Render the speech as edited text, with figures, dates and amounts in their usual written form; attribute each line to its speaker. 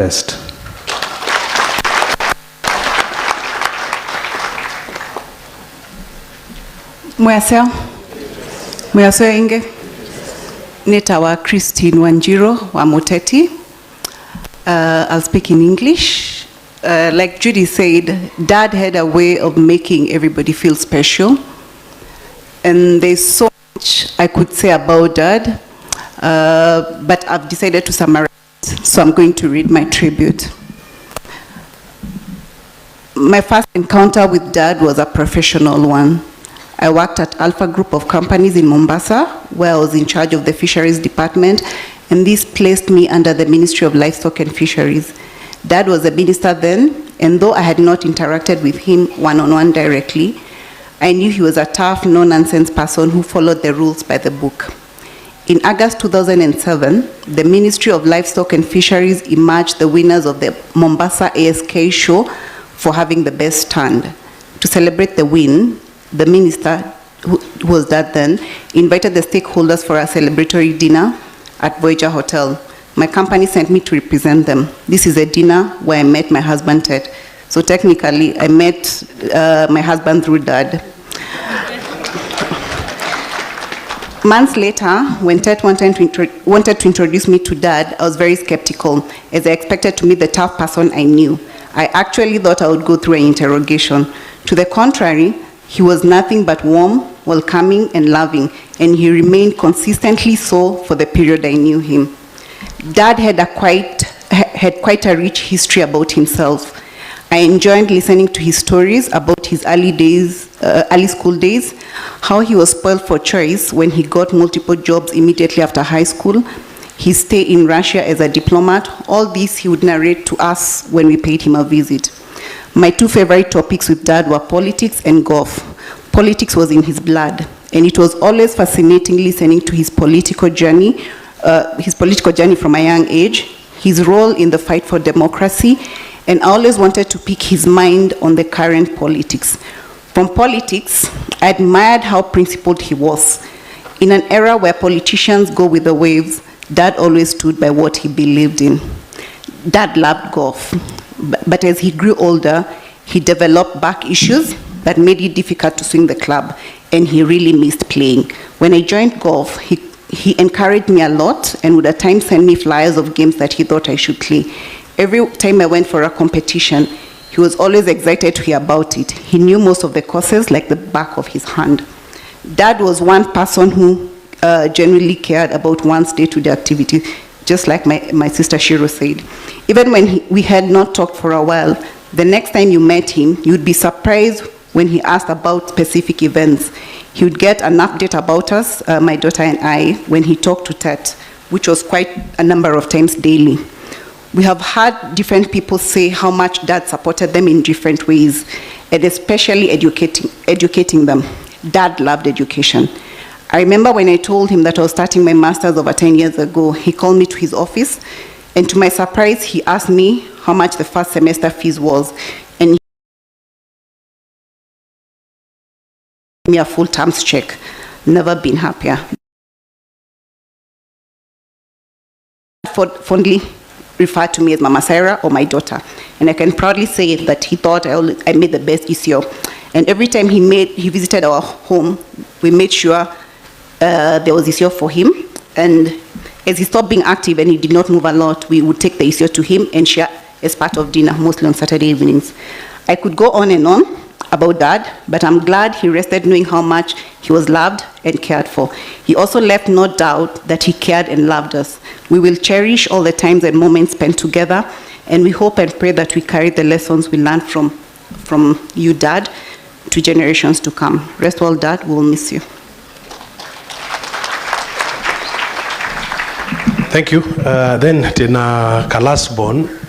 Speaker 1: Best.
Speaker 2: Muyao inge netawa Christine Wanjiro wa Muteti. I'll speak in English. Like Judy said, Dad had a way of making everybody feel special. And there's so much I could say about Dad, but I've decided to summarize, so I'm going to read my tribute. My first encounter with Dad was a professional one. I worked at Alpha Group of Companies in Mombasa, where I was in charge of the Fisheries Department, and this placed me under the Ministry of Livestock and Fisheries. Dad was a minister then, and though I had not interacted with him one-on-one directly, I knew he was a tough, no-nonsense person who followed the rules by the book. In August 2007, the Ministry of Livestock and Fisheries emerged the winners of the Mombasa ASK show for having the best stand. To celebrate the win, the minister, who was Dad then, invited the stakeholders for a celebratory dinner at Voyager Hotel. My company sent me to represent them. This is a dinner where I met my husband, Ted. So technically, I met my husband through Dad. Months later, when Ted wanted to introduce me to Dad, I was very skeptical, as I expected to meet the tough person I knew. I actually thought I would go through an interrogation. To the contrary, he was nothing but warm, welcoming, and loving, and he remained consistently so for the period I knew him. Dad had quite a rich history about himself. I enjoyed listening to his stories about his early school days, how he was spoiled for choice when he got multiple jobs immediately after high school, his stay in Russia as a diplomat. All this he would narrate to us when we paid him a visit. My two favorite topics with Dad were politics and golf. Politics was in his blood, and it was always fascinating listening to his political journey from a young age, his role in the fight for democracy, and I always wanted to pick his mind on the current politics. From politics, I admired how principled he was. In an era where politicians go with the waves, Dad always stood by what he believed in. Dad loved golf, but as he grew older, he developed back issues that made it difficult to swing the club, and he really missed playing. When I joined golf, he encouraged me a lot and would at times send me flyers of games that he thought I should play. Every time I went for a competition, he was always excited to hear about it. He knew most of the courses like the back of his hand. Dad was one person who genuinely cared about one's day-to-day activity, just like my sister Shiro said. Even when we had not talked for a while, the next time you met him, you'd be surprised when he asked about specific events. He would get an update about us, my daughter and I, when he talked to Tet, which was quite a number of times daily. We have had different people say how much Dad supported them in different ways, and especially educating them. Dad loved education. I remember when I told him that I was starting my master's over 10 years ago, he called me to his office, and to my surprise, he asked me how much the first semester fees was, and he gave me a full terms check. Never been happier. Fondly referred to me as Mama Sarah or my daughter, and I can proudly say that he thought I made the best ECO. And every time he visited our home, we made sure there was ECO for him. And as he stopped being active and he did not move a lot, we would take the ECO to him and share as part of dinner, mostly on Saturday evenings. I could go on and on about Dad, but I'm glad he rested knowing how much he was loved and cared for. He also left no doubt that he cared and loved us. We will cherish all the times and moments spent together, and we hope and pray that we carry the lessons we learned from you, Dad, to generations to come. Rest well, Dad. We'll miss you.
Speaker 1: Thank you. Then Tina Kalasbon.